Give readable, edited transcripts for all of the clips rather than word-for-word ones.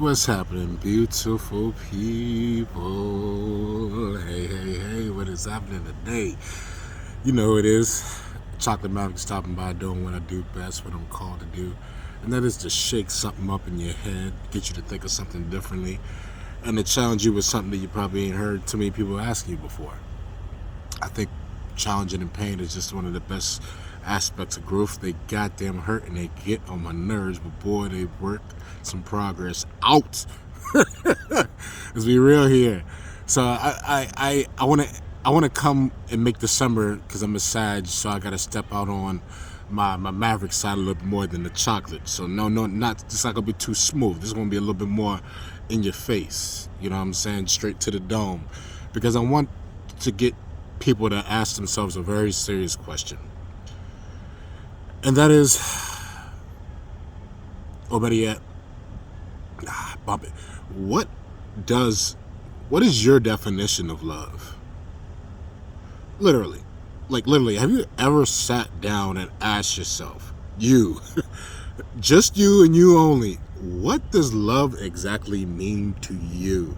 What's happening, beautiful people? Hey, hey, hey, what is happening today? You know who it is. Chocolate Maverick stopping by doing what I do best, what I'm called to do. And that is to shake something up in your head, get you to think of something differently, and to challenge you with something that you probably ain't heard too many people ask you before. I think challenging and pain is just one of the best aspects of growth. They goddamn hurt and they get on my nerves, but boy, they work some progress out. Let's be real here. So I want to come and make December because I'm a Sag, so I got to step out on my Maverick side a little bit more than the chocolate. So no, not it's not gonna be too smooth. This is gonna be a little bit more in your face. You know what I'm saying? Straight to the dome, because I want to get people to ask themselves a very serious question, and that is, or better yet, bump it. What does what is your definition of love? Literally. Like, literally, have you ever sat down and asked yourself, you, just you and you only, what does love exactly mean to you?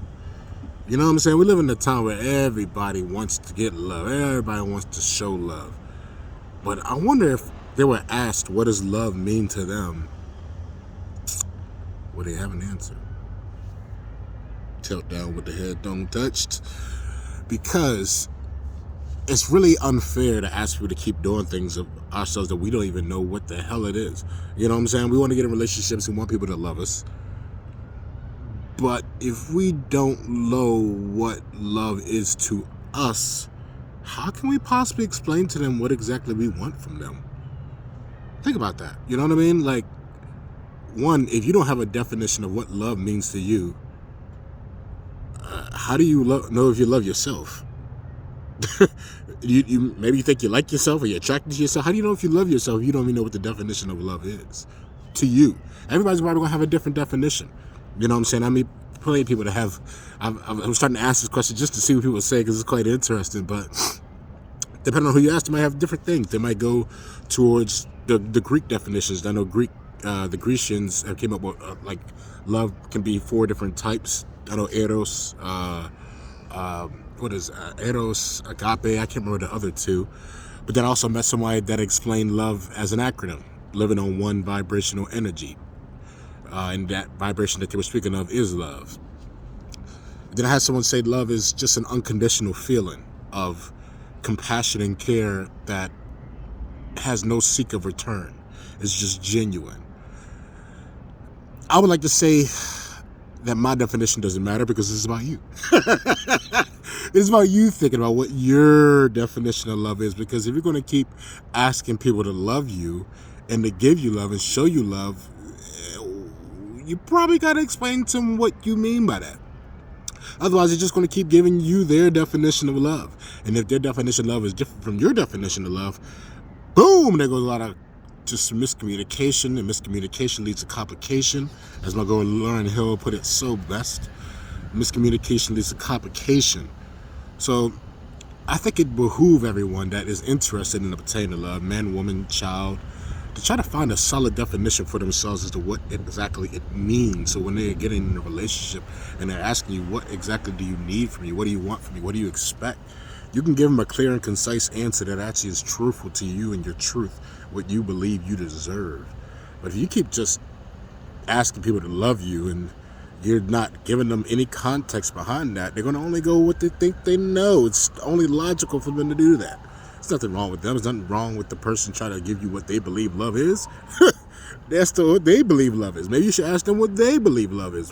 You know what I'm saying? We live in a time where everybody wants to get love. Everybody wants to show love. But I wonder if they were asked, what does love mean to them? Would they have an answer? Tilt down with the head don't touched. Because it's really unfair to ask people to keep doing things of ourselves that we don't even know what the hell it is. You know what I'm saying? We want to get in relationships. We want people to love us. But if we don't know what love is to us, how can we possibly explain to them what exactly we want from them? Think about that. You know what I mean? Like, one, if you don't have a definition of what love means to you, how do you know if you love yourself? you maybe you think you like yourself or you're attracted to yourself. How do you know if you love yourself if you don't even know what the definition of love is to you? Everybody's probably gonna have a different definition. You know what I'm saying? I mean, plenty of people that have. I'm starting to ask this question just to see what people say because it's quite interesting. But depending on who you ask, they might have different things. They might go towards the Greek definitions. I know the Grecians have came up with like love can be 4 different types. I know eros. What is eros, agape? I can't remember the other 2. But then I also met somebody that explained love as an acronym, living on one vibrational energy. And that vibration that they were speaking of is love. Then I had someone say love is just an unconditional feeling of compassion and care that has no seek of return. It's just genuine. I would like to say that my definition doesn't matter because it's about you. It's about you thinking about what your definition of love is, because if you're going to keep asking people to love you and to give you love and show you love, you probably got to explain to them what you mean by that. Otherwise, they're just going to keep giving you their definition of love. And if their definition of love is different from your definition of love, boom, there goes a lot of just miscommunication, and miscommunication leads to complication. As my girl Lauren Hill put it so best, miscommunication leads to complication. So I think it behoove everyone that is interested in obtaining love, man, woman, child, to try to find a solid definition for themselves as to what exactly it means. So when they're getting in a relationship and they're asking you, what exactly do you need from me? What do you want from me? What do you expect? You can give them a clear and concise answer that actually is truthful to you and your truth, what you believe you deserve. But if you keep just asking people to love you and you're not giving them any context behind that, they're going to only go what they think they know. It's only logical for them to do that. There's nothing wrong with them. There's nothing wrong with the person trying to give you what they believe love is. That's still what they believe love is. Maybe you should ask them what they believe love is.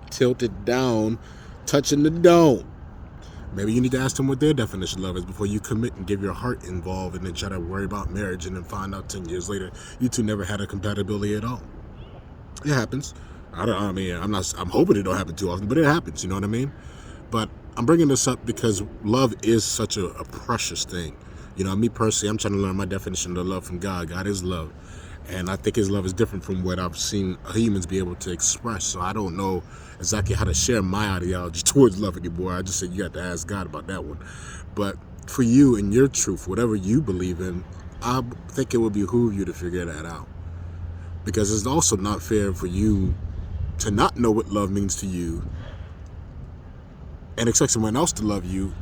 Tilted down, touching the dome. Maybe you need to ask them what their definition of love is before you commit and give your heart involved and then try to worry about marriage and then find out 10 years later you two never had a compatibility at all. It happens. I'm hoping it don't happen too often, but it happens, you know what I mean? But I'm bringing this up because love is such a precious thing. You know, me personally, I'm trying to learn my definition of love from God. God is love. And I think his love is different from what I've seen humans be able to express. So I don't know exactly how to share my ideology towards love anymore. I just said you have to ask God about that one. But for you and your truth, whatever you believe in, I think it would behoove you to figure that out. Because it's also not fair for you to not know what love means to you and expect someone else to love you,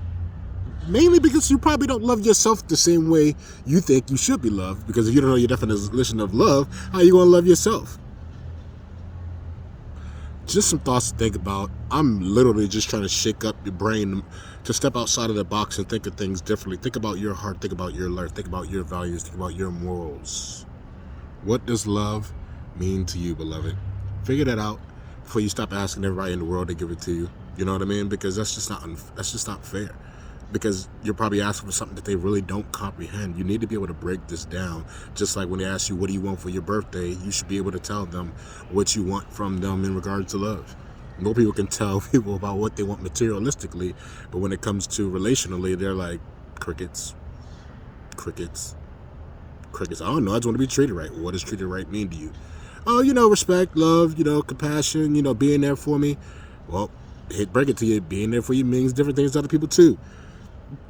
mainly because you probably don't love yourself the same way you think you should be loved. Because if you don't know your definition of love, how are you going to love yourself? Just some thoughts to think about. I'm literally just trying to shake up your brain to step outside of the box and think of things differently. Think about your heart, think about your life, think about your values, think about your morals. What does love mean to you, beloved? Figure that out before you stop asking everybody in the world to give it to you. You know what I mean? Because that's just not fair. Because you're probably asking for something that they really don't comprehend. You need to be able to break this down. Just like when they ask you, what do you want for your birthday? You should be able to tell them what you want from them in regards to love. More people can tell people about what they want materialistically, but when it comes to relationally, they're like, crickets, crickets, crickets. I don't know, I just want to be treated right. What does treated right mean to you? Oh, respect, love, compassion, being there for me. Well, break it to you. Being there for you means different things to other people too.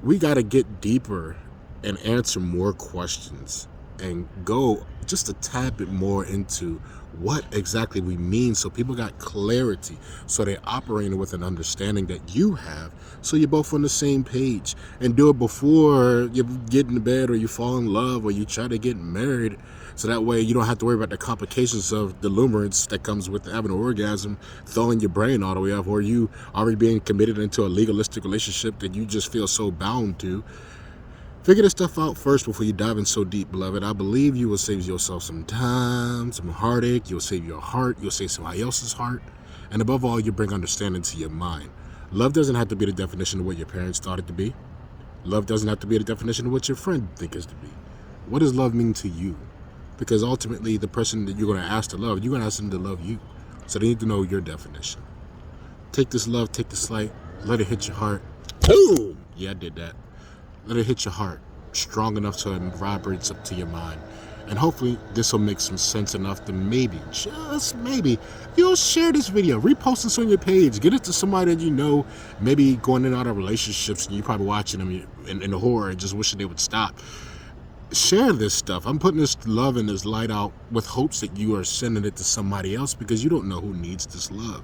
We got to get deeper and answer more questions and go just a tad bit more into what exactly we mean, so people got clarity, so they're operating with an understanding that you have, so you're both on the same page. And do it before you get in bed or you fall in love or you try to get married, so that way you don't have to worry about the complications of the lumbrance that comes with having an orgasm, throwing your brain all the way up, or you already being committed into a legalistic relationship that you just feel so bound to. Figure this stuff out first before you dive in so deep, beloved. I believe you will save yourself some time, some heartache. You'll save your heart. You'll save somebody else's heart. And above all, you bring understanding to your mind. Love doesn't have to be the definition of what your parents thought it to be. Love doesn't have to be the definition of what your friend thinks it to be. What does love mean to you? Because ultimately, the person that you're going to ask to love, you're going to ask them to love you. So they need to know your definition. Take this love, take this light, let it hit your heart. Boom! Yeah, I did that. Let it hit your heart strong enough so it vibrates up to your mind. And hopefully this will make some sense enough to maybe, just maybe, you'll share this video, repost this on your page, get it to somebody that you know, maybe going in and out of relationships and you're probably watching them in the horror and just wishing they would stop. Share this stuff. I'm putting this love and this light out with hopes that you are sending it to somebody else, because you don't know who needs this love.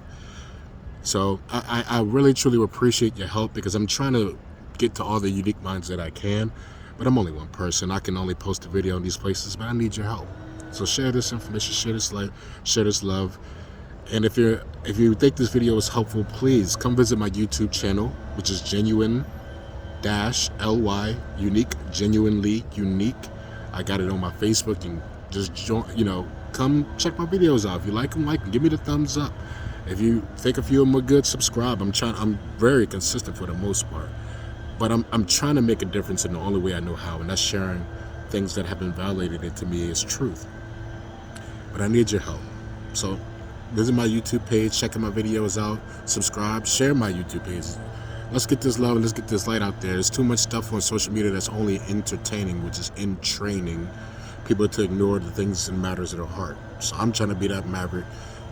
So I really truly appreciate your help, because I'm trying to get to all the unique minds that I can, but I'm only one person. I can only post a video in these places, but I need your help. So share this information, share this light, share this love. And if you think this video is helpful, please come visit my YouTube channel, which is genuine-ly unique, genuinely unique. I got it on my Facebook, and just join, come check my videos out. If you like them, give me the thumbs up. If you think a few of them are good, subscribe. I'm very consistent for the most part. But I'm trying to make a difference in the only way I know how, and that's sharing things that have been validated to me as truth. But I need your help. So visit my YouTube page, check my videos out, subscribe, share my YouTube page. Let's get this love and let's get this light out there. There's too much stuff on social media that's only entertaining, which is in training people to ignore the things and matters of their heart. So I'm trying to be that maverick,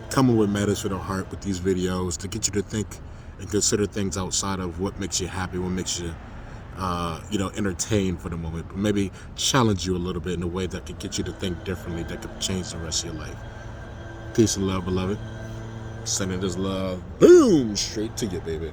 coming with matters for their heart with these videos to get you to think and consider things outside of what makes you happy, what makes you, entertained for the moment, but maybe challenge you a little bit in a way that could get you to think differently, that could change the rest of your life. Peace and love, beloved. Sending this love, boom, straight to you, baby.